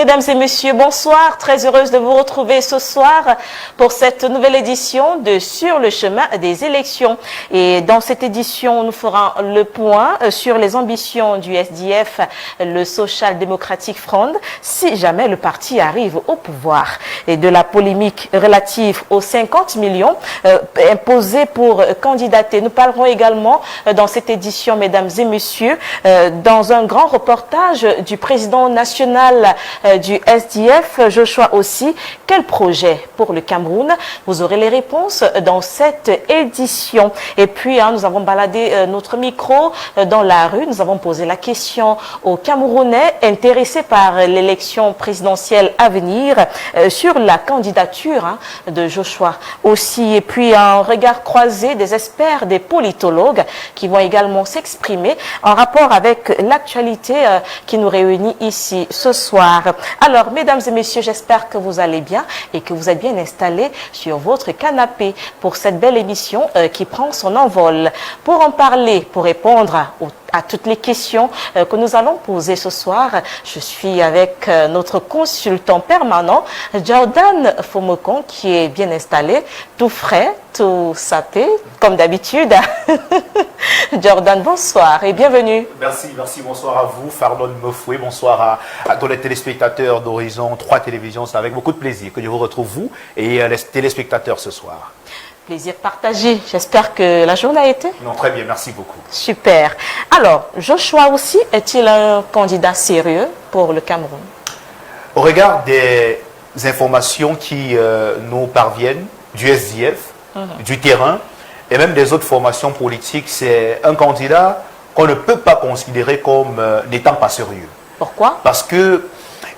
mesdames et messieurs, bonsoir. Très heureuse de vous retrouver ce soir pour cette nouvelle édition de Sur le chemin des élections. Et dans cette édition, nous ferons le point sur les ambitions du SDF, le Social Democratic Front, si jamais le parti arrive au pouvoir. Et de la polémique relative aux 50 millions imposés pour candidater. Nous parlerons également dans cette édition, mesdames et messieurs, dans un grand reportage du président national du SDF, Joshua aussi. Quel projet pour le Cameroun? Vous aurez les réponses dans cette édition. Et puis, nous avons baladé notre micro dans la rue. Nous avons posé la question aux Camerounais intéressés par l'élection présidentielle à venir sur la candidature de Joshua aussi. Et puis, un regard croisé des experts, des politologues qui vont également s'exprimer en rapport avec l'actualité qui nous réunit ici ce soir. Alors, mesdames et messieurs, j'espère que vous allez bien et que vous êtes bien installés sur votre canapé pour cette belle émission qui prend son envol. Pour en parler, pour répondre à toutes les questions que nous allons poser ce soir, je suis avec notre consultant permanent, Jordan Fomokon, qui est bien installé, tout frais, tout sapé, comme d'habitude. Jordan, bonsoir et bienvenue. Merci, bonsoir à vous, Fardon Mefoué, bonsoir à tous les téléspectateurs d'Horizon 3 Télévisions. C'est avec beaucoup de plaisir que je vous retrouve, vous et les téléspectateurs ce soir. Plaisir partagé. J'espère que la journée a été. Non, très bien, merci beaucoup. Super. Alors, Joshua aussi, est-il un candidat sérieux pour le Cameroun? Au regard des informations qui nous parviennent du SDF, du terrain et même des autres formations politiques, c'est un candidat qu'on ne peut pas considérer comme n'étant pas sérieux. Pourquoi? Parce que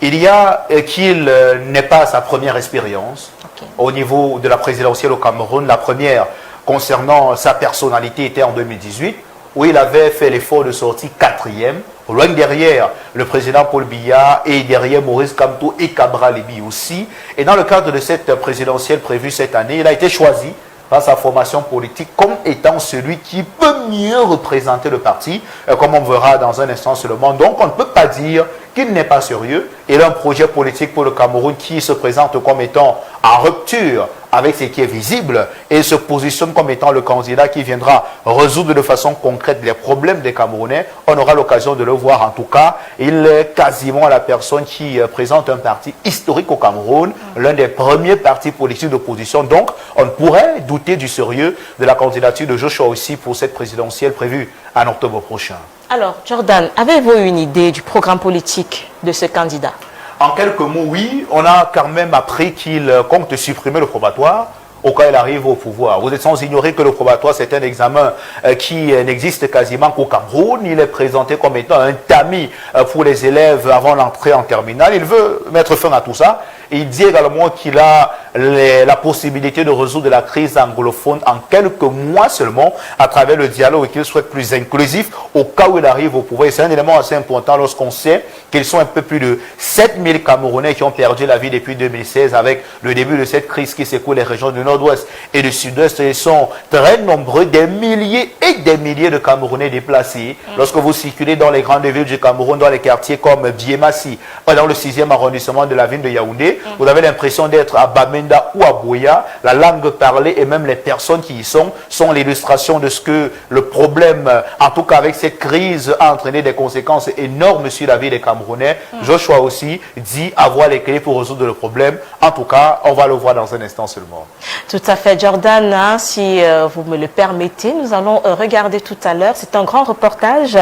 il y a qu'il n'est pas sa première expérience au niveau de la présidentielle au Cameroun. La première concernant sa personnalité était en 2018, où il avait fait l'effort de sortir 4e, loin derrière le président Paul Biya et derrière Maurice Kamto et Cabral Libi aussi. Et dans le cadre de cette présidentielle prévue cette année, il a été choisi par sa formation politique comme étant celui qui peut mieux représenter le parti, comme on verra dans un instant seulement. Donc on ne peut pas dire qu'il n'est pas sérieux. Il a un projet politique pour le Cameroun qui se présente comme étant en rupture avec ce qui est visible et se positionne comme étant le candidat qui viendra résoudre de façon concrète les problèmes des Camerounais. On aura l'occasion de le voir en tout cas. Il est quasiment la personne qui présente un parti historique au Cameroun, l'un des premiers partis politiques d'opposition. Donc, on pourrait douter du sérieux de la candidature de Joshua aussi pour cette présidentielle prévue en octobre prochain. Alors, Jordan, avez-vous une idée du programme politique de ce candidat? En quelques mots, oui, on a quand même appris qu'il compte supprimer le probatoire au cas où il arrive au pouvoir. Vous êtes sans ignorer que le probatoire, c'est un examen qui n'existe quasiment qu'au Cameroun. Il est présenté comme étant un tamis pour les élèves avant l'entrée en terminale. Il veut mettre fin à tout ça. Et il dit également qu'il a la possibilité de résoudre la crise anglophone en quelques mois seulement à travers le dialogue et qu'il souhaite plus inclusif au cas où il arrive au pouvoir. Et c'est un élément assez important lorsqu'on sait qu'ils sont un peu plus de 7000 Camerounais qui ont perdu la vie depuis 2016 avec le début de cette crise qui secoue les régions du nord-ouest et du sud-ouest. Ils sont très nombreux, des milliers et des milliers de Camerounais déplacés. Lorsque vous circulez dans les grandes villes du Cameroun, dans les quartiers comme Biémassi, dans le 6e arrondissement de la ville de Yaoundé, vous avez l'impression d'être à Bamenda ou à Boya. La langue parlée et même les personnes qui y sont l'illustration de ce que le problème, en tout cas avec cette crise, a entraîné des conséquences énormes sur la vie des Camerounais. Joshua aussi dit avoir les clés pour résoudre le problème. En tout cas, on va le voir dans un instant seulement. Tout à fait, Jordan. Si vous me le permettez, nous allons regarder tout à l'heure. C'est un grand reportage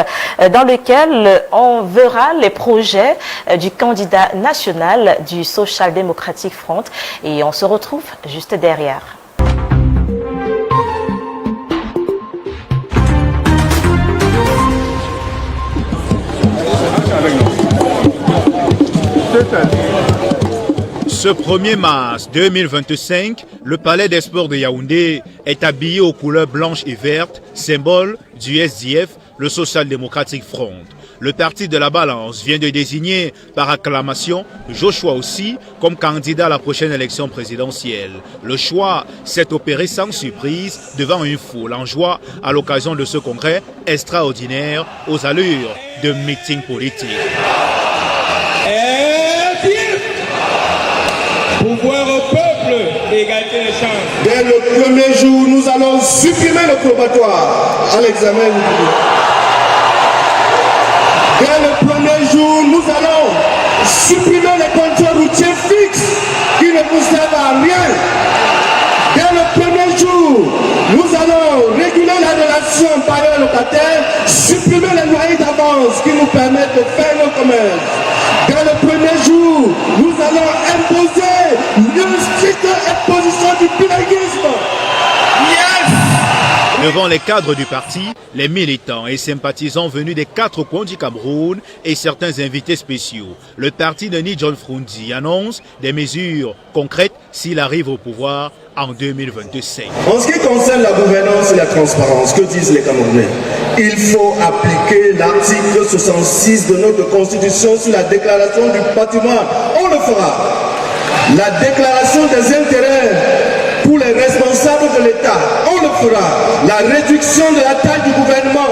dans lequel on verra les projets du candidat national du Social Democratic Front et on se retrouve juste derrière. Ce 1er mars 2025, le palais des sports de Yaoundé est habillé aux couleurs blanches et vertes, symbole du SDF, le Social Democratic Front. Le parti de la balance vient de désigner par acclamation Joshua aussi comme candidat à la prochaine élection présidentielle. Le choix s'est opéré sans surprise devant une foule en joie à l'occasion de ce congrès extraordinaire aux allures de meeting politique. Et bien l'égalité des chances. Dès le premier jour, nous allons supprimer le probatoire à l'examen. Dès le premier jour, nous allons supprimer les contrôles routiers fixes qui ne vous servent à rien. Dès le premier jour, nous allons réguler la relation bailleur-locataire, supprimer les loyers d'avance qui nous permettent de faire nos commerces. Dès le premier jour, nous allons imposer une stricte imposition du bilinguisme. Yes! Devant les cadres du parti, les militants et sympathisants venus des 4 coins du Cameroun et certains invités spéciaux, le parti de Ni John Froundi annonce des mesures concrètes s'il arrive au pouvoir en 2025. En ce qui concerne la gouvernance et la transparence, que disent les Camerounais? Il faut appliquer l'article 66 de notre Constitution sur la déclaration du patrimoine. On le fera. La déclaration des intérêts pour les responsables de l'État, on le fera. La réduction de la taille du gouvernement,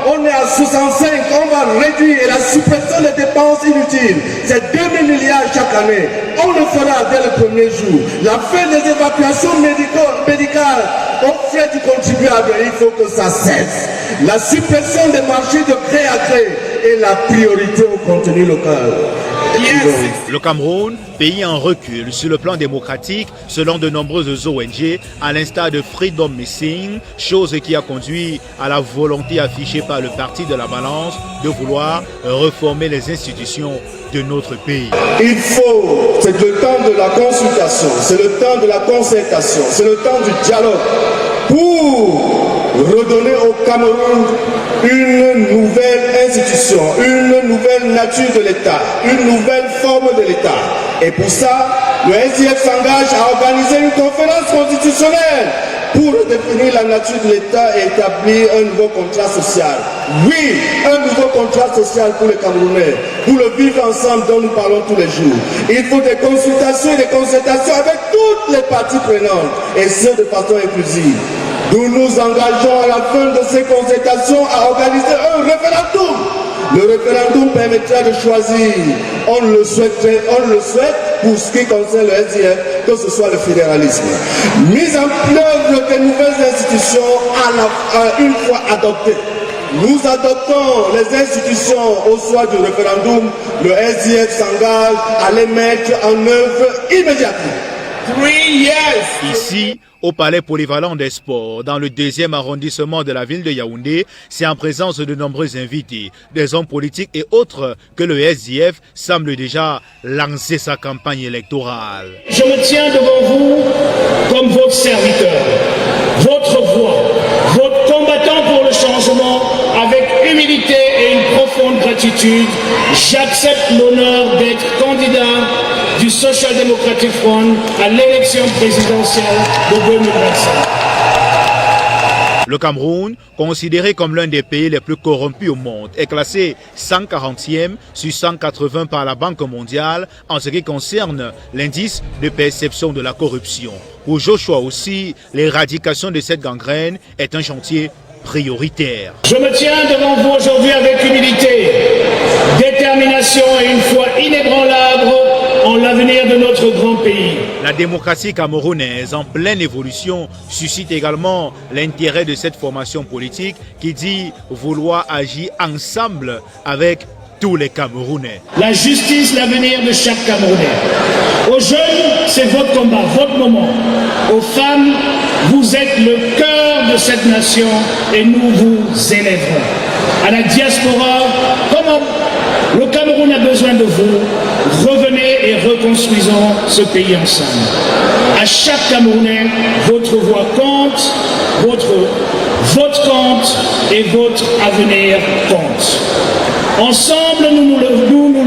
on est à 65, on va réduire. Et la suppression des dépenses inutiles, c'est 2000 milliards chaque année. On le fera dès le premier jour. La fin des évacuations médicales aux frais du contribuable, il faut que ça cesse. La suppression des marchés de gré à gré et la priorité au contenu local. Le Cameroun, pays en recul sur le plan démocratique, selon de nombreuses ONG, à l'instar de Freedom Missing, chose qui a conduit à la volonté affichée par le parti de la balance de vouloir reformer les institutions de notre pays. Il faut, c'est le temps de la consultation, c'est le temps de la concertation, c'est le temps du dialogue pour redonner au Cameroun une nouvelle institution, une nouvelle nature de l'État, une nouvelle forme de l'État. Et pour ça, le SDF s'engage à organiser une conférence constitutionnelle pour redéfinir la nature de l'État et établir un nouveau contrat social. Oui, un nouveau contrat social pour les Camerounais, pour le vivre ensemble dont nous parlons tous les jours. Il faut des consultations et des concertations avec toutes les parties prenantes, et ce de façon inclusive. Nous nous engageons à la fin de ces concertations à organiser un référendum. Le référendum permettra de choisir, on le souhaite pour ce qui concerne le SDF, que ce soit le fédéralisme. Mise en œuvre des nouvelles institutions une fois adoptées. Nous adoptons les institutions au soir du référendum. Le SDF s'engage à les mettre en œuvre immédiatement. 3 years. Ici, au Palais Polyvalent des Sports, dans le 2e arrondissement de la ville de Yaoundé, c'est en présence de nombreux invités, des hommes politiques et autres, que le SDF semble déjà lancer sa campagne électorale. Je me tiens devant vous comme votre serviteur, votre voix, votre combattant pour le changement, avec humilité et une profonde gratitude. J'accepte l'honneur d'être candidat du Social Democratic Front à l'élection présidentielle de 2025. Le Cameroun, considéré comme l'un des pays les plus corrompus au monde, est classé 140e sur 180 par la Banque mondiale en ce qui concerne l'indice de perception de la corruption. Pour Joshua aussi, l'éradication de cette gangrène est un chantier prioritaire. Je me tiens devant vous aujourd'hui avec humilité, détermination et une foi inébranlable en l'avenir de notre grand pays. La démocratie camerounaise en pleine évolution suscite également l'intérêt de cette formation politique qui dit vouloir agir ensemble avec tous les Camerounais. La justice, l'avenir de chaque Camerounais. Aux jeunes, c'est votre combat, votre moment. Aux femmes, vous êtes le cœur de cette nation et nous vous élèverons. À la diaspora, comment le Cameroun a besoin de vous. Revenez et reconstruisons ce pays ensemble. À chaque Camerounais, votre voix compte, votre vote compte et votre avenir compte. Ensemble, nous nous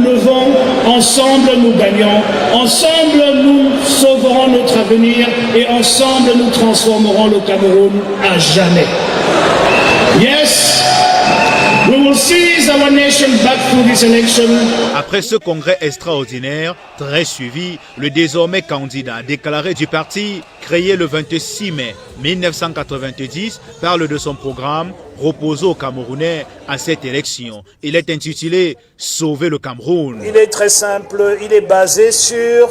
levons, ensemble, nous gagnons, ensemble, nous sauverons notre avenir et ensemble, nous transformerons le Cameroun à jamais. Yes, we will seize our nation back through this election. Après ce congrès extraordinaire, très suivi, le désormais candidat déclaré du parti, créé le 26 mai 1990, parle de son programme proposé aux Camerounais à cette élection. Il est intitulé « Sauver le Cameroun ». Il est très simple, il est basé sur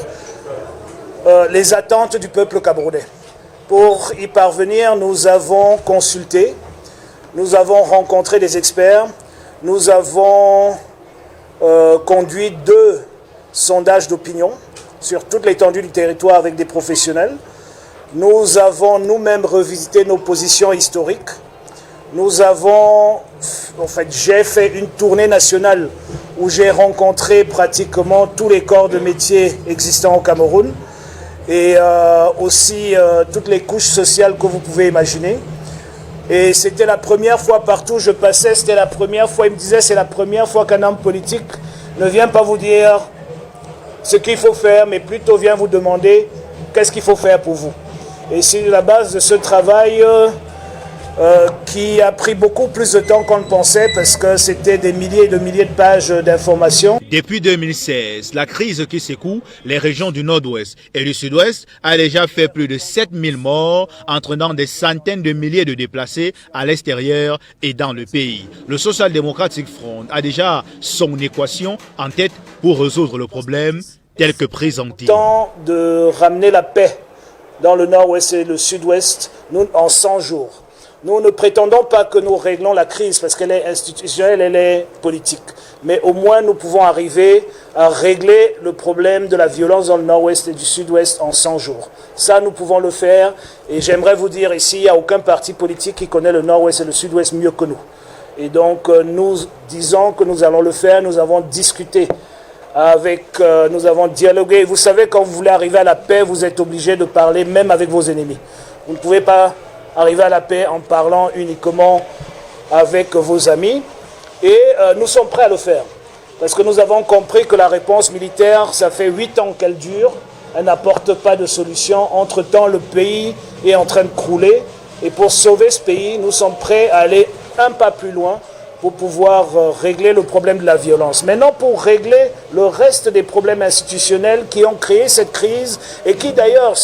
les attentes du peuple camerounais. Pour y parvenir, nous avons consulté, nous avons rencontré des experts, nous avons conduit 2 sondages d'opinion sur toute l'étendue du territoire avec des professionnels. Nous avons nous-mêmes revisité nos positions historiques. Nous avons, j'ai fait une tournée nationale où j'ai rencontré pratiquement tous les corps de métier existants au Cameroun et aussi toutes les couches sociales que vous pouvez imaginer. Et c'était la première fois partout où je passais, c'était la première fois, il me disait, c'est la première fois qu'un homme politique ne vient pas vous dire ce qu'il faut faire, mais plutôt vient vous demander qu'est-ce qu'il faut faire pour vous. Et c'est la base de ce travail qui a pris beaucoup plus de temps qu'on le pensait parce que c'était des milliers et de milliers de pages d'informations. Depuis 2016, la crise qui secoue les régions du nord-ouest et du sud-ouest a déjà fait plus de 7000 morts, entraînant des centaines de milliers de déplacés à l'extérieur et dans le pays. Le Social Democratic Front a déjà son équation en tête pour résoudre le problème tel que présenté. Temps de ramener la paix dans le nord-ouest et le sud-ouest en 100 jours. Nous ne prétendons pas que nous réglons la crise parce qu'elle est institutionnelle, elle est politique. Mais au moins, nous pouvons arriver à régler le problème de la violence dans le nord-ouest et du sud-ouest en 100 jours. Ça, nous pouvons le faire. Et j'aimerais vous dire ici, il n'y a aucun parti politique qui connaît le nord-ouest et le sud-ouest mieux que nous. Et donc, nous disons que nous allons le faire. Nous avons discuté nous avons dialogué. Vous savez, quand vous voulez arriver à la paix, vous êtes obligé de parler même avec vos ennemis. Vous ne pouvez pas arriver à la paix en parlant uniquement avec vos amis. Et nous sommes prêts à le faire. Parce que nous avons compris que la réponse militaire, ça fait 8 ans qu'elle dure. Elle n'apporte pas de solution. Entre-temps, le pays est en train de crouler. Et pour sauver ce pays, nous sommes prêts à aller un pas plus loin pour pouvoir régler le problème de la violence. Maintenant, pour régler le reste des problèmes institutionnels qui ont créé cette crise et qui d'ailleurs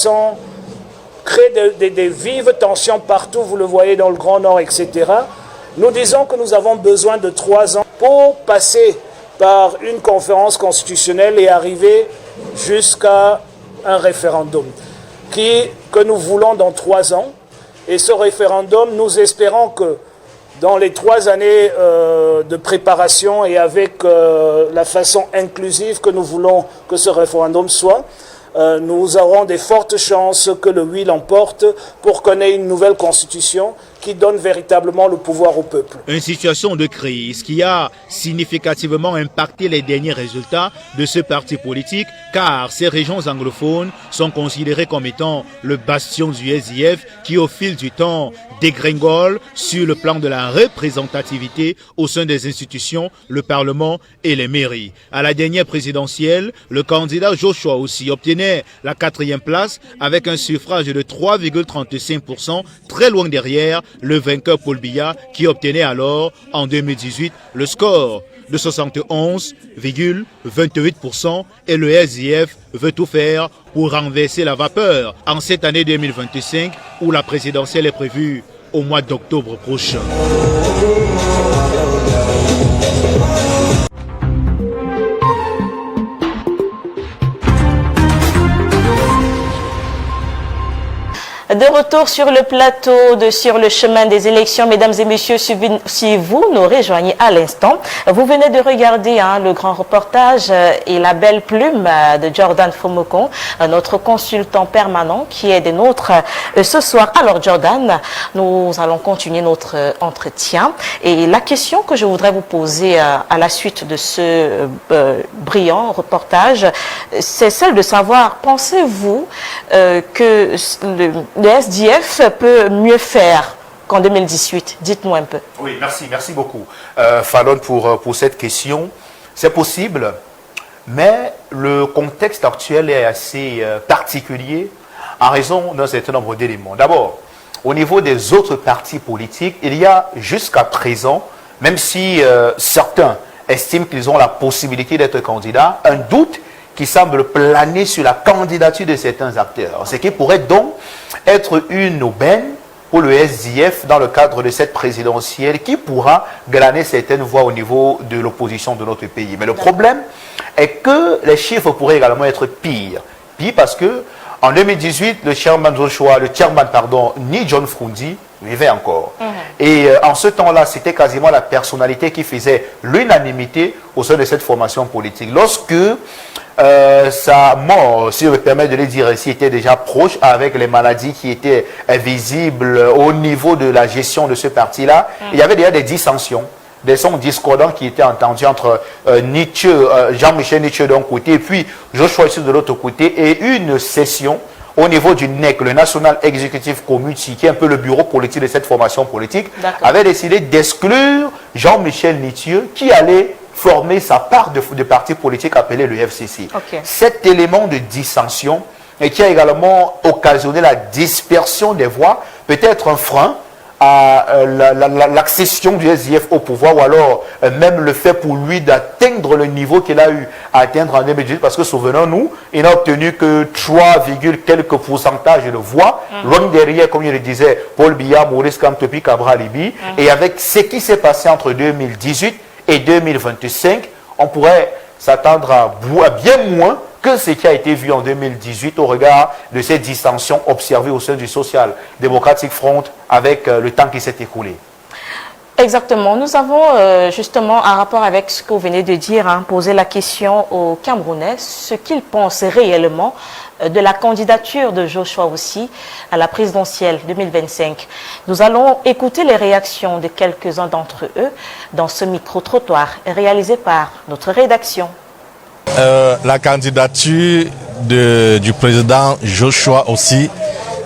créent des vives tensions partout, vous le voyez dans le Grand Nord, etc. Nous disons que nous avons besoin de 3 ans pour passer par une conférence constitutionnelle et arriver jusqu'à un référendum que nous voulons dans 3 ans. Et ce référendum, nous espérons que dans les 3 années de préparation et avec la façon inclusive que nous voulons que ce référendum soit, nous aurons des fortes chances que le oui l'emporte pour qu'on ait une nouvelle constitution qui donne véritablement le pouvoir au peuple. Une situation de crise qui a significativement impacté les derniers résultats de ce parti politique, car ces régions anglophones sont considérées comme étant le bastion du SDF qui, au fil du temps, dégringole sur le plan de la représentativité au sein des institutions, le Parlement et les mairies. À la dernière présidentielle, le candidat Joshua aussi obtenait la 4e place avec un suffrage de 3,35%, très loin derrière le vainqueur Paul Biya qui obtenait alors en 2018 le score de 71,28% et le SDF veut tout faire pour renverser la vapeur en cette année 2025 où la présidentielle est prévue au mois d'octobre prochain. De retour sur le plateau de Sur le chemin des élections, mesdames et messieurs, si vous nous rejoignez à l'instant, vous venez de regarder le grand reportage et la belle plume de Jordan Fomokon, notre consultant permanent qui est des nôtres ce soir. Alors Jordan, nous allons continuer notre entretien et la question que je voudrais vous poser à la suite de ce brillant reportage, c'est celle de savoir, pensez-vous que le SDF peut mieux faire qu'en 2018? Dites-nous un peu. Oui, merci beaucoup. Fallon pour cette question. C'est possible, mais le contexte actuel est assez particulier en raison d'un certain nombre d'éléments. D'abord, au niveau des autres partis politiques, il y a jusqu'à présent, même si certains estiment qu'ils ont la possibilité d'être candidats, un doute qui semble planer sur la candidature de certains acteurs. Ce qui pourrait donc être une aubaine pour le SDF dans le cadre de cette présidentielle qui pourra glaner certaines voix au niveau de l'opposition de notre pays. Mais le problème est que les chiffres pourraient également être pires. Pire parce que En 2018, le chairman ni John Frundi vivait encore. Et en ce temps-là, c'était quasiment la personnalité qui faisait l'unanimité au sein de cette formation politique. Lorsque sa mort, si je me permets de le dire ici, était déjà proche avec les maladies qui étaient visibles au niveau de la gestion de ce parti-là, il y avait déjà des dissensions, des sons discordants qui étaient entendus entre Jean-Michel Nietzsche d'un côté et puis Joshua Issoufou de l'autre côté, et une session au niveau du NEC, le National Executive Committee, qui est un peu le bureau politique de cette formation politique, avait décidé d'exclure Jean-Michel Nietzsche qui allait former sa part de parti politique appelé le FCC. Cet élément de dissension et qui a également occasionné la dispersion des voix, peut-être un frein à l'accession du SDF au pouvoir, ou alors même le fait pour lui d'atteindre le niveau qu'il a eu à atteindre en 2018, parce que souvenons-nous, il n'a obtenu que 3, quelques pourcentages de voix, loin derrière, comme il le disait, Paul Biya, Maurice Kamtopi, Cabral Libi, et avec ce qui s'est passé entre 2018 et 2025, on pourrait s'attendre à bien moins que ce qui a été vu en 2018 au regard de ces dissensions observées au sein du Social Democratic Front avec le temps qui s'est écoulé. Exactement. Nous avons justement, en rapport avec ce que vous venez de dire, posé la question aux Camerounais, ce qu'ils pensent réellement de la candidature de Joshua aussi à la présidentielle 2025. Nous allons écouter les réactions de quelques-uns d'entre eux dans ce micro-trottoir réalisé par notre rédaction. La candidature du président Joshua aussi,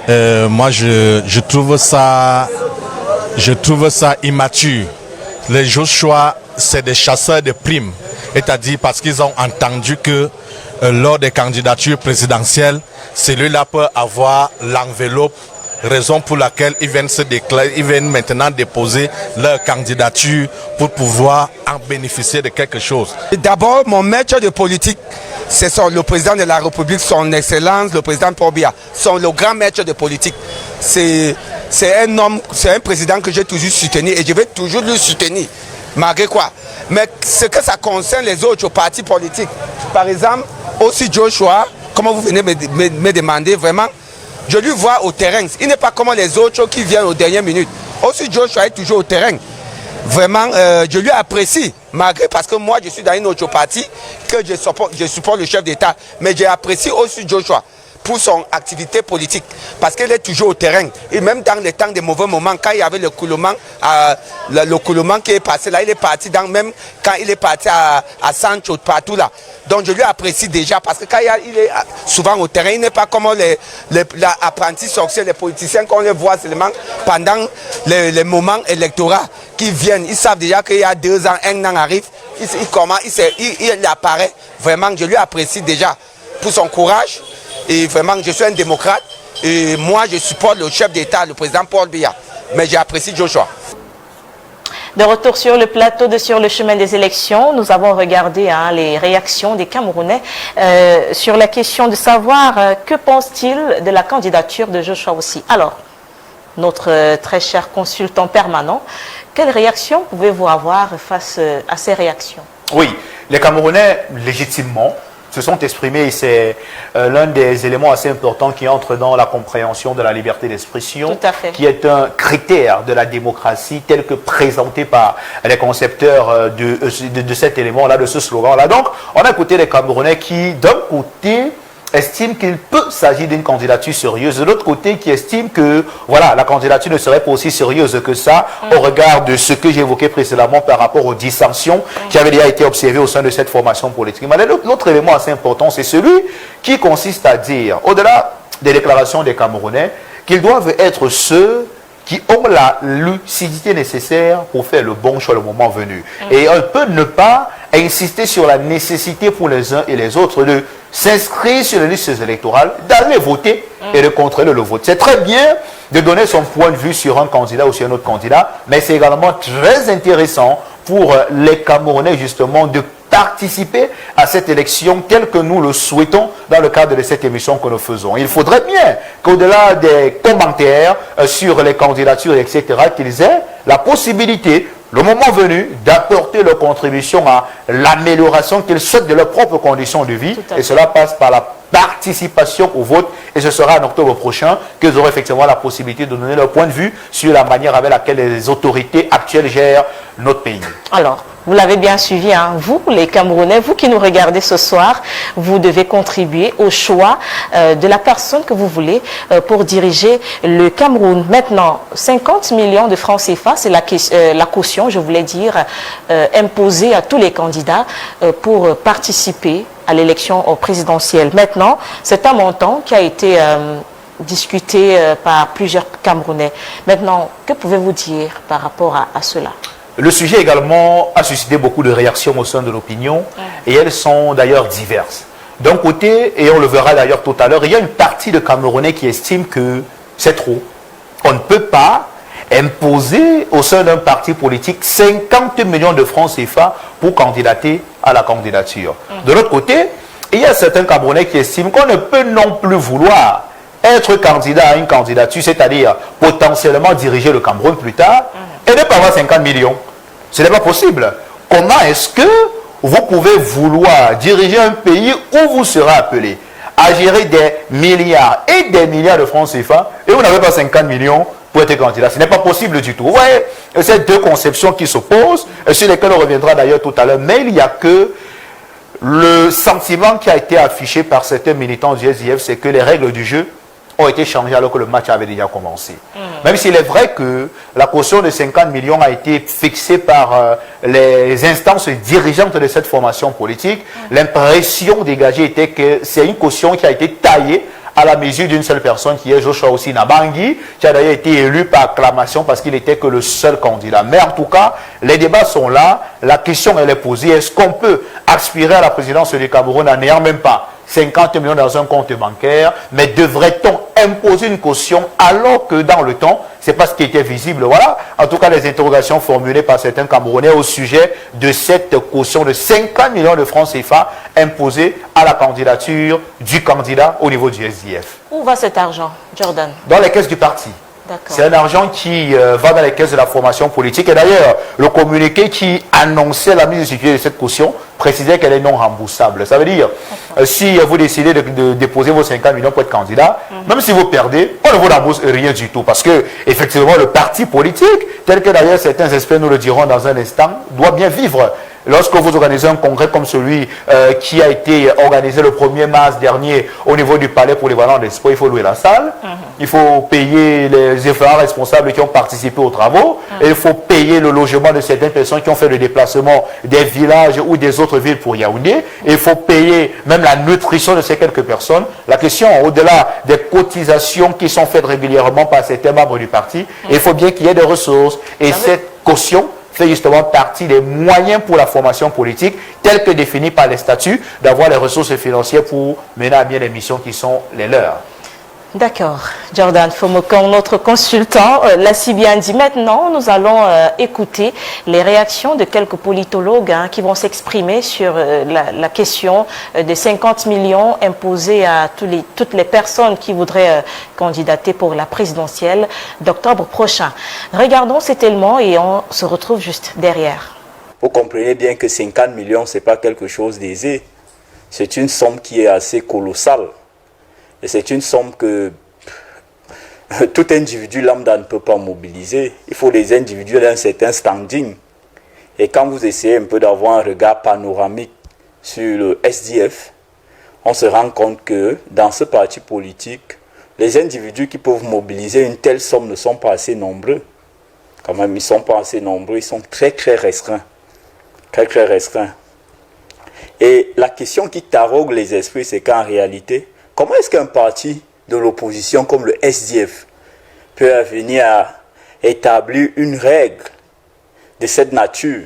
moi je trouve ça immature. Les Joshua, c'est des chasseurs de primes, c'est-à-dire parce qu'ils ont entendu que lors des candidatures présidentielles, celui-là peut avoir l'enveloppe, raison pour laquelle ils viennent se déclarer, ils viennent maintenant déposer leur candidature pour pouvoir en bénéficier de quelque chose. D'abord, mon maître de politique, c'est le président de la République, son excellence, le président Paul Biya, le grand maître de politique. C'est un homme, c'est un président que j'ai toujours soutenu et je vais toujours le soutenir, malgré quoi. Mais ce que ça concerne les autres partis politiques, par exemple, aussi Joshua, comme vous venez me demander, vraiment, je lui vois au terrain. Il n'est pas comme les autres qui viennent aux dernières minutes. Aussi Joshua est toujours au terrain. Vraiment, je lui apprécie, malgré parce que moi je suis dans une autre partie que je supporte le chef d'État. Mais j'apprécie aussi Joshua pour son activité politique, parce qu'il est toujours au terrain. Et même dans les temps des mauvais moments, quand il y avait le coulement qui est passé là, il est parti même quand il est parti à Sancho, partout là. Donc je lui apprécie déjà, parce que quand il est souvent au terrain, il n'est pas comme les apprentis sorciers, les politiciens qu'on les voit seulement pendant les moments électoraux qui viennent. Ils savent déjà qu'il y a 2 ans, 1 an arrive, il apparaît. Vraiment, je lui apprécie déjà pour son courage. Et vraiment, je suis un démocrate et moi, je supporte le chef d'État, le président Paul Biya. Mais j'apprécie Joshua. De retour sur le plateau de Sur le chemin des élections, nous avons regardé les réactions des Camerounais sur la question de savoir que pense-t-il de la candidature de Joshua aussi. Alors, notre très cher consultant permanent, quelle réaction pouvez-vous avoir face à ces réactions? Oui, les Camerounais, légitimement, se sont exprimés, et c'est l'un des éléments assez importants qui entre dans la compréhension de la liberté d'expression, qui est un critère de la démocratie tel que présenté par les concepteurs de cet élément-là, de ce slogan-là. Donc, on a écouté les Camerounais qui, d'un côté, estiment qu'il peut s'agir d'une candidature sérieuse, de l'autre côté qui estime que voilà, la candidature ne serait pas aussi sérieuse que ça au regard de ce que j'évoquais précédemment par rapport aux dissensions qui avaient déjà été observées au sein de cette formation politique. Mais l'autre élément assez important, c'est celui qui consiste à dire, au-delà des déclarations des Camerounais, qu'ils doivent être ceux qui ont la lucidité nécessaire pour faire le bon choix le moment venu. Et on peut ne pas insister sur la nécessité pour les uns et les autres de s'inscrire sur les listes électorales, d'aller voter et de contrôler le vote. C'est très bien de donner son point de vue sur un candidat ou sur un autre candidat, mais c'est également très intéressant pour les Camerounais justement de participer à cette élection telle que nous le souhaitons dans le cadre de cette émission que nous faisons. Il faudrait bien qu'au-delà des commentaires sur les candidatures, etc., qu'ils aient la possibilité, le moment venu, d'apporter leur contribution à l'amélioration qu'ils souhaitent de leurs propres conditions de vie. Et cela passe par la participation au vote et ce sera en octobre prochain qu'ils auront effectivement la possibilité de donner leur point de vue sur la manière avec laquelle les autorités actuelles gèrent notre pays. Alors, vous l'avez bien suivi, hein? Vous, les Camerounais, vous qui nous regardez ce soir, vous devez contribuer au choix de la personne que vous voulez pour diriger le Cameroun. Maintenant, 50 millions de francs CFA, c'est la caution, je voulais dire, imposée à tous les candidats pour participer à l'élection présidentielle. Maintenant, c'est un montant qui a été discuté par plusieurs Camerounais. Maintenant, que pouvez-vous dire par rapport à cela? Le sujet également a suscité beaucoup de réactions au sein de l'opinion et elles sont d'ailleurs diverses. D'un côté, et on le verra d'ailleurs tout à l'heure, il y a une partie de Camerounais qui estime que c'est trop. On ne peut pas imposer au sein d'un parti politique 50 millions de francs CFA pour candidater à la candidature. De l'autre côté, il y a certains Camerounais qui estiment qu'on ne peut non plus vouloir être candidat à une candidature, c'est-à-dire potentiellement diriger le Cameroun plus tard, et ne pas avoir 50 millions. Ce n'est pas possible. Comment est-ce que vous pouvez vouloir diriger un pays où vous serez appelé à gérer des milliards et des milliards de francs CFA et vous n'avez pas 50 millions pour être candidat? Ce n'est pas possible du tout. Vous voyez, ces deux conceptions qui s'opposent, sur lesquelles on reviendra d'ailleurs tout à l'heure, mais il n'y a que le sentiment qui a été affiché par certains militants du SDF, c'est que les règles du jeu ont été changées alors que le match avait déjà commencé. Même s'il est vrai que la caution de 50 millions a été fixée par les instances dirigeantes de cette formation politique, l'impression dégagée était que c'est une caution qui a été taillée à la mesure d'une seule personne qui est Joshua Osina Bangui, qui a d'ailleurs été élu par acclamation parce qu'il n'était que le seul candidat. Mais en tout cas, les débats sont là, la question elle est posée, est-ce qu'on peut aspirer à la présidence du Cameroun en n'ayant même pas 50 millions dans un compte bancaire, mais devrait-on imposer une caution alors que dans le temps, c'est pas ce qui était visible? Voilà, en tout cas, les interrogations formulées par certains Camerounais au sujet de cette caution de 50 millions de francs CFA imposée à la candidature du candidat au niveau du SDF. Où va cet argent, Jordan? Dans les caisses du parti. C'est un argent qui va dans les caisses de la formation politique. Et d'ailleurs, le communiqué qui annonçait la mise sur pied de cette caution précisait qu'elle est non remboursable. Ça veut dire, si vous décidez de déposer vos 50 millions pour être candidat, même si vous perdez, on ne vous rembourse rien du tout. Parce que, effectivement, le parti politique, tel que d'ailleurs certains experts nous le diront dans un instant, doit bien vivre. Lorsque vous organisez un congrès comme celui qui a été organisé le 1er mars dernier au niveau du Palais pour les Valents des Sports, il faut louer la salle, il faut payer les différents responsables qui ont participé aux travaux, et il faut payer le logement de certaines personnes qui ont fait le déplacement des villages ou des autres villes pour Yaoundé, et il faut payer même la nutrition de ces quelques personnes. La question, au-delà des cotisations qui sont faites régulièrement par certains membres du parti, il faut bien qu'il y ait des ressources, et cette caution fait justement partie des moyens pour la formation politique, tels que définis par les statuts, d'avoir les ressources financières pour mener à bien les missions qui sont les leurs. D'accord. Jordan Fomokong, notre consultant, l'a si bien dit. Maintenant, nous allons écouter les réactions de quelques politologues qui vont s'exprimer sur la question des 50 millions imposés à toutes les personnes qui voudraient candidater pour la présidentielle d'octobre prochain. Regardons cet élément et on se retrouve juste derrière. Vous comprenez bien que 50 millions, ce n'est pas quelque chose d'aisé. C'est une somme qui est assez colossale. Et c'est une somme que tout individu lambda ne peut pas mobiliser. Il faut des individus d'un certain standing. Et quand vous essayez un peu d'avoir un regard panoramique sur le SDF, on se rend compte que dans ce parti politique, les individus qui peuvent mobiliser une telle somme ne sont pas assez nombreux. Quand même, ils ne sont pas assez nombreux, ils sont très très restreints. Très très restreints. Et la question qui tarogue les esprits, c'est qu'en réalité, comment est-ce qu'un parti de l'opposition comme le SDF peut venir à établir une règle de cette nature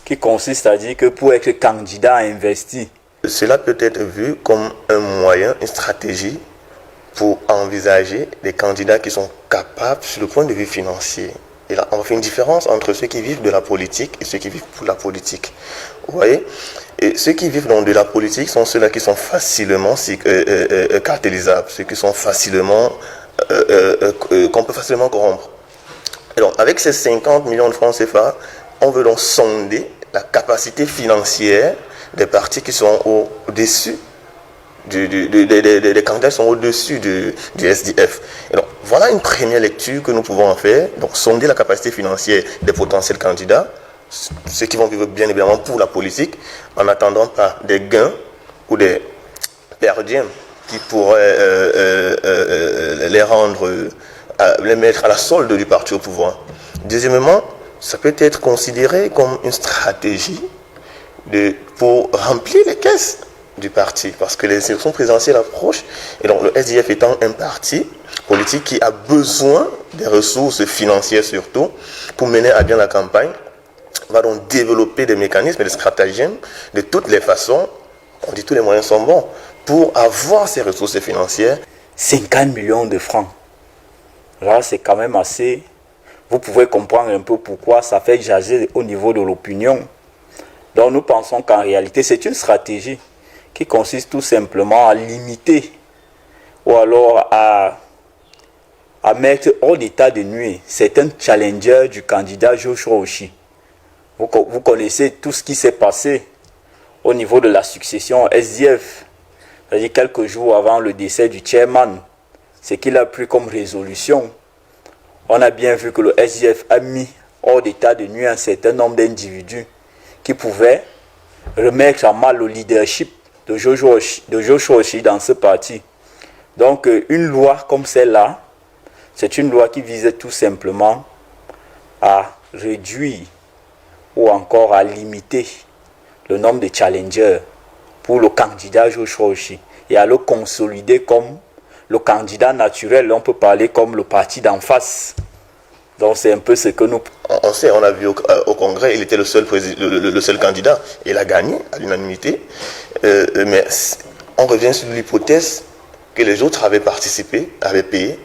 qui consiste à dire que pour être candidat investi, cela peut être vu comme un moyen, une stratégie pour envisager des candidats qui sont capables sur le point de vue financier. Et là, on fait une différence entre ceux qui vivent de la politique et ceux qui vivent pour la politique. Vous voyez ? Et ceux qui vivent dans de la politique sont ceux-là qui sont facilement cartélisables, ceux qui sont facilement, qu'on peut facilement corrompre. Et donc, avec ces 50 millions de francs CFA, on veut donc sonder la capacité financière des partis qui sont au-dessus des candidats sont au-dessus du SDF. Et donc, voilà une première lecture que nous pouvons en faire. Donc, sonder la capacité financière des potentiels candidats, ceux qui vont vivre bien évidemment pour la politique, en attendant pas des gains ou des perdiens qui pourraient les mettre à la solde du parti au pouvoir. Deuxièmement, ça peut être considéré comme une stratégie pour remplir les caisses du parti, parce que les élections présidentielles approchent, et donc le SDF étant un parti politique qui a besoin des ressources financières surtout pour mener à bien la campagne, va donc développer des mécanismes et des stratagèmes de toutes les façons, on dit tous les moyens sont bons, pour avoir ces ressources financières. 50 millions de francs. Là, c'est quand même assez. Vous pouvez comprendre un peu pourquoi ça fait jaser au niveau de l'opinion. Donc nous pensons qu'en réalité, c'est une stratégie qui consiste tout simplement à limiter ou alors à mettre hors d'état de nuire certains challengers du candidat Joshua Oshie. Vous connaissez tout ce qui s'est passé au niveau de la succession SDF. C'est-à-dire quelques jours avant le décès du chairman, ce qu'il a pris comme résolution. On a bien vu que le SDF a mis hors d'état de nuire un certain nombre d'individus qui pouvaient remettre en mal le leadership de Joshua Oshie dans ce parti. Donc une loi comme celle-là, c'est une loi qui visait tout simplement à réduire ou encore à limiter le nombre de challengers pour le candidat Joshua Oshie et à le consolider comme le candidat naturel. On peut parler comme le parti d'en face. Donc c'est un peu ce que nous... On sait, on a vu au Congrès, il était le seul candidat. Il a gagné à l'unanimité. Mais on revient sur l'hypothèse que les autres avaient participé, avaient payé.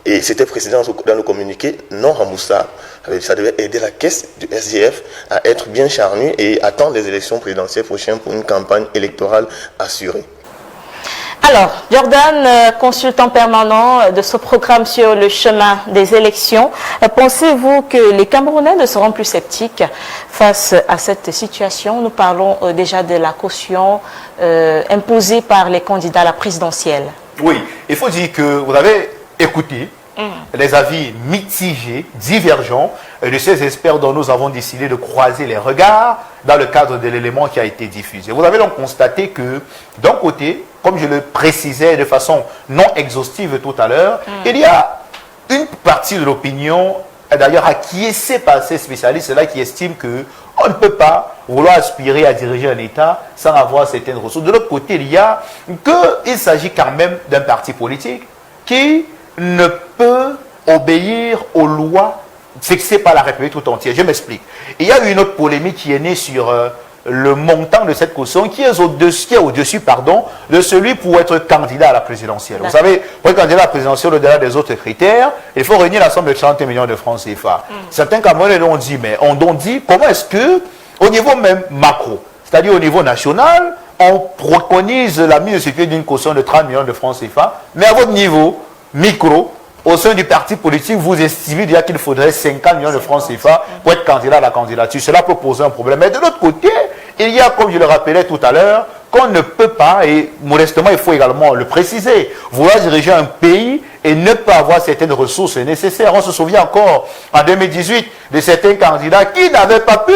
Et c'était précisé dans le communiqué non remboursable. Ça devait aider la caisse du SDF à être bien charnue et attendre les élections présidentielles prochaines pour une campagne électorale assurée. Alors, Jordan, consultant permanent de ce programme sur le chemin des élections, pensez-vous que les Camerounais ne seront plus sceptiques face à cette situation? Nous parlons déjà de la caution imposée par les candidats à la présidentielle. Oui, il faut dire que vous avez écouté les avis mitigés, divergents de ces experts dont nous avons décidé de croiser les regards dans le cadre de l'élément qui a été diffusé. Vous avez donc constaté que, d'un côté, comme je le précisais de façon non exhaustive tout à l'heure, il y a une partie de l'opinion, d'ailleurs acquiescée par ces spécialistes-là, qui estiment qu'on ne peut pas vouloir aspirer à diriger un État sans avoir certaines ressources. De l'autre côté, il y a qu'il s'agit quand même d'un parti politique qui ne peut obéir aux lois fixées par la République tout entière. Je m'explique. Il y a eu une autre polémique qui est née sur le montant de cette caution qui est au-dessus de celui pour être candidat à la présidentielle. Vous savez, pour être candidat à la présidentielle, au-delà des autres critères, il faut réunir la somme de 30 millions de francs CFA. Certains Camerounais ont dit, mais on dit, comment est-ce que, au niveau même macro, c'est-à-dire au niveau national, on préconise la mise sur pied d'une caution de 30 millions de francs CFA, mais à votre niveau micro, au sein du parti politique, vous estimez déjà qu'il faudrait 50 millions de francs CFA pour être candidat à la candidature. Cela peut poser un problème. Mais de l'autre côté, il y a, comme je le rappelais tout à l'heure, qu'on ne peut pas, et modestement il faut également le préciser, vouloir diriger un pays et ne pas avoir certaines ressources nécessaires. On se souvient encore, en 2018, de certains candidats qui n'avaient pas pu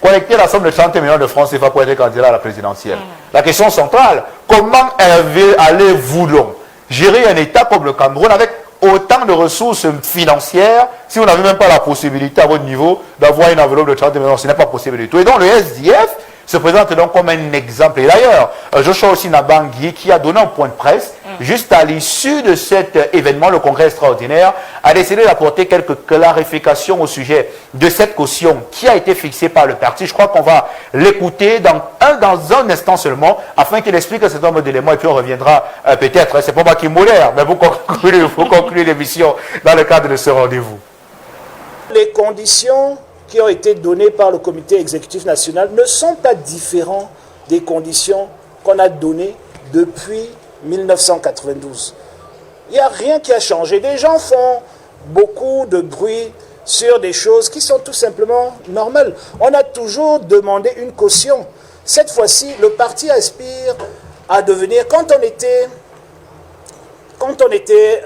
collecter la somme de 30 millions de francs CFA pour être candidat à la présidentielle. La question centrale, comment allez-vous donc gérer un État comme le Cameroun avec autant de ressources financières si vous n'avez même pas la possibilité à votre niveau d'avoir une enveloppe de 30 millions? Ce n'est pas possible du tout. Et donc le SDF se présente donc comme un exemple. Et d'ailleurs, Joshua Oshie Nabangui, qui a donné un point de presse, juste à l'issue de cet événement, le congrès extraordinaire, a décidé d'apporter quelques clarifications au sujet de cette caution qui a été fixée par le parti. Je crois qu'on va l'écouter dans un instant seulement, afin qu'il explique un certain nombre d'éléments, et puis on reviendra peut-être, c'est pas moi qui modère, mais vous concluez l'émission dans le cadre de ce rendez-vous. Les conditions qui ont été données par le comité exécutif national ne sont pas différentes des conditions qu'on a données depuis 1992. Il n'y a rien qui a changé. Les gens font beaucoup de bruit sur des choses qui sont tout simplement normales. On a toujours demandé une caution. Cette fois-ci, le parti aspire à devenir, quand on était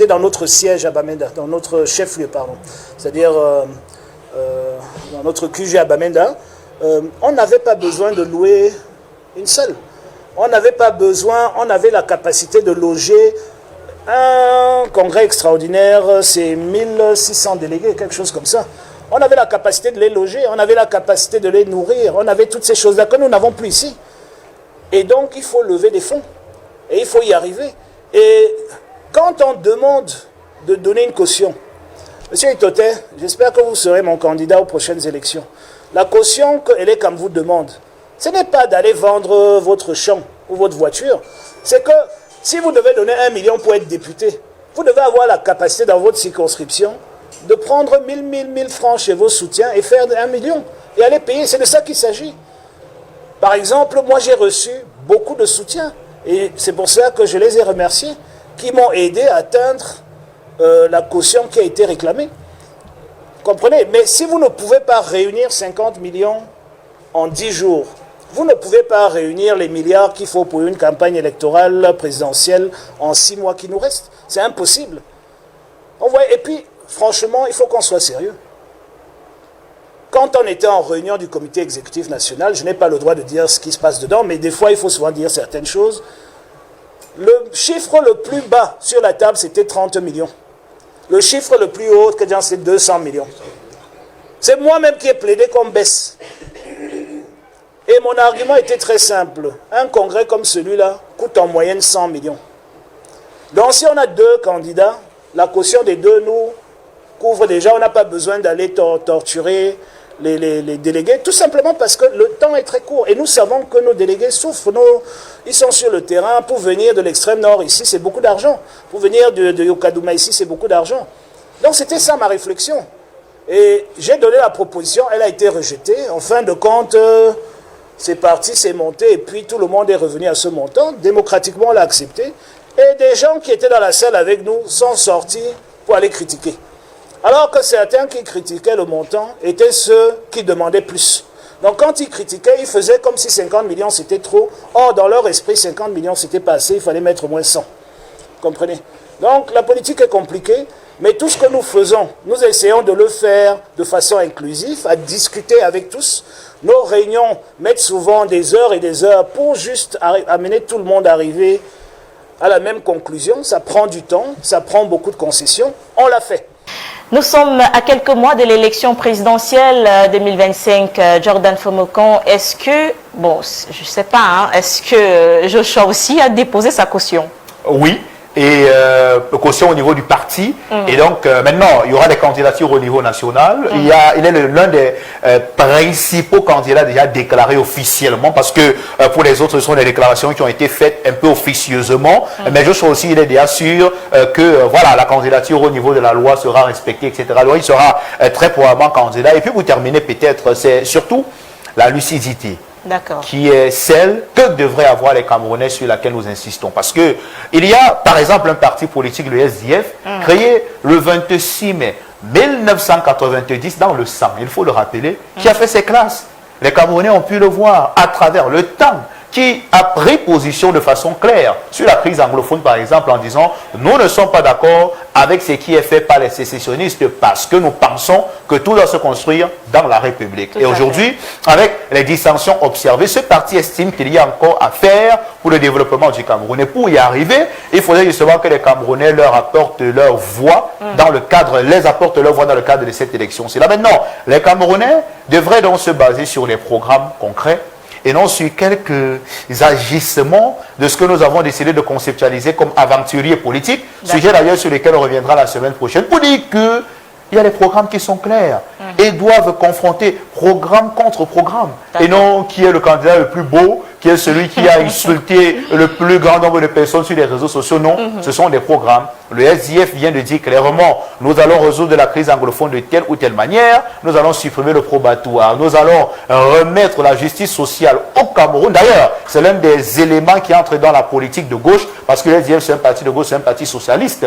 dans notre siège à Bamenda, dans notre chef-lieu, pardon, c'est-à-dire dans notre QG à Bamenda, on n'avait pas besoin de louer une seule. On n'avait pas besoin, on avait la capacité de loger un congrès extraordinaire, c'est 1600 délégués, quelque chose comme ça. On avait la capacité de les loger, on avait la capacité de les nourrir, on avait toutes ces choses-là que nous n'avons plus ici. Et donc, il faut lever des fonds. Et il faut y arriver. Et quand on demande de donner une caution, Monsieur Itoté, j'espère que vous serez mon candidat aux prochaines élections. La caution que Elekam vous demande, ce n'est pas d'aller vendre votre champ ou votre voiture. C'est que si vous devez donner 1 million pour être député, vous devez avoir la capacité dans votre circonscription de prendre 1000 francs chez vos soutiens et faire 1 million. Et aller payer, c'est de ça qu'il s'agit. Par exemple, moi j'ai reçu beaucoup de soutien. Et c'est pour ça que je les ai remerciés, qui m'ont aidé à atteindre la caution qui a été réclamée. Comprenez? Mais si vous ne pouvez pas réunir 50 millions en 10 jours, vous ne pouvez pas réunir les milliards qu'il faut pour une campagne électorale présidentielle en 6 mois qui nous restent. C'est impossible. Et puis, franchement, il faut qu'on soit sérieux. Quand on était en réunion du comité exécutif national, je n'ai pas le droit de dire ce qui se passe dedans, mais des fois, il faut souvent dire certaines choses. Le chiffre le plus bas sur la table, c'était 30 millions. Le chiffre le plus haut, c'est 200 millions. C'est moi-même qui ai plaidé qu'on baisse. Et mon argument était très simple. Un congrès comme celui-là coûte en moyenne 100 millions. Donc, si on a 2 candidats, la caution des 2 nous couvre déjà. On n'a pas besoin d'aller torturer les délégués, tout simplement parce que le temps est très court. Et nous savons que nos délégués souffrent. Ils sont sur le terrain. Pour venir de l'extrême nord ici, c'est beaucoup d'argent. Pour venir de Yokadouma ici, c'est beaucoup d'argent. Donc c'était ça ma réflexion. Et j'ai donné la proposition, elle a été rejetée. En fin de compte, c'est parti, c'est monté, et puis tout le monde est revenu à ce montant. Démocratiquement, on l'a accepté. Et des gens qui étaient dans la salle avec nous sont sortis pour aller critiquer. Alors que certains qui critiquaient le montant étaient ceux qui demandaient plus. Donc quand ils critiquaient, ils faisaient comme si 50 millions c'était trop. Or, dans leur esprit, 50 millions c'était pas assez, il fallait mettre au moins 100. Comprenez? Donc la politique est compliquée, mais tout ce que nous faisons, nous essayons de le faire de façon inclusive, à discuter avec tous. Nos réunions mettent souvent des heures et des heures pour juste amener tout le monde à arriver à la même conclusion. Ça prend du temps, ça prend beaucoup de concessions. On l'a fait. Nous sommes à quelques mois de l'élection présidentielle 2025. Jordan Fomokan, est-ce que, bon, je ne sais pas, hein, est-ce que Joshua aussi a déposé sa caution? Oui, et caution au niveau du parti. Et donc, maintenant, il y aura des candidatures au niveau national. Il est l'un des principaux candidats déjà déclarés officiellement, parce que pour les autres, ce sont des déclarations qui ont été faites un peu officieusement. Mais je suis aussi, il est déjà sûr que voilà, la candidature au niveau de la loi sera respectée, etc. Alors, il sera très probablement candidat. Et puis, pour terminer, peut-être, c'est surtout la lucidité. Qui est celle que devraient avoir les Camerounais, sur laquelle nous insistons. Parce que il y a, par exemple, un parti politique, le SDF, créé le 26 mai 1990 dans le sang, il faut le rappeler, qui a fait ses classes. Les Camerounais ont pu le voir à travers le temps, qui a pris position de façon claire sur la crise anglophone, par exemple, en disant « Nous ne sommes pas d'accord avec ce qui est fait par les sécessionnistes parce que nous pensons que tout doit se construire dans la République. » Et aujourd'hui, avec les dissensions observées, ce parti estime qu'il y a encore à faire pour le développement du Cameroun. Et pour y arriver, il faudrait justement que les Camerounais leur apportent leur voix dans le cadre, dans le cadre de cette élection. C'est là maintenant, les Camerounais devraient donc se baser sur les programmes concrets et non sur quelques agissements de ce que nous avons décidé de conceptualiser comme aventurier politique, sujet d'ailleurs sur lequel on reviendra la semaine prochaine, pour dire que il y a des programmes qui sont clairs et doivent confronter programme contre programme. Et non qui est le candidat le plus beau, qui est celui qui a insulté le plus grand nombre de personnes sur les réseaux sociaux. Non, ce sont des programmes. Le SDF vient de dire clairement, nous allons résoudre la crise anglophone de telle ou telle manière, nous allons supprimer le probatoire, nous allons remettre la justice sociale au Cameroun. D'ailleurs, c'est l'un des éléments qui entre dans la politique de gauche, parce que le SDF c'est un parti de gauche, c'est un parti socialiste.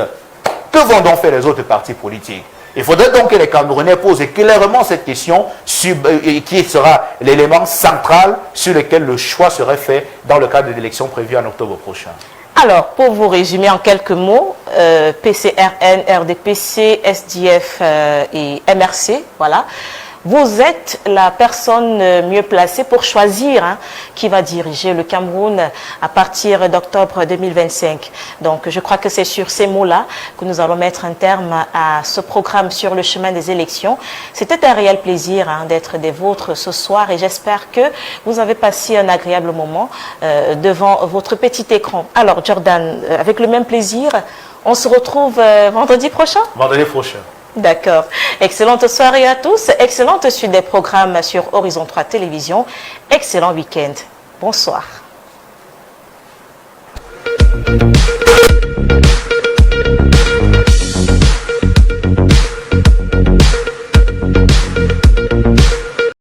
Que vont donc faire les autres partis politiques? Il faudrait donc que les Camerounais posent clairement cette question qui sera l'élément central sur lequel le choix serait fait dans le cadre de l'élection prévue en octobre prochain. Alors, pour vous résumer en quelques mots, PCRN, RDPC, SDF et MRC, voilà. Vous êtes la personne mieux placée pour choisir qui va diriger le Cameroun à partir d'octobre 2025. Donc, je crois que c'est sur ces mots-là que nous allons mettre un terme à ce programme sur le chemin des élections. C'était un réel plaisir d'être des vôtres ce soir et j'espère que vous avez passé un agréable moment devant votre petit écran. Alors, Jordan, avec le même plaisir, on se retrouve vendredi prochain? Vendredi prochain. D'accord. Excellente soirée à tous. Excellente suite des programmes sur Horizon 3 Télévision. Excellent week-end. Bonsoir.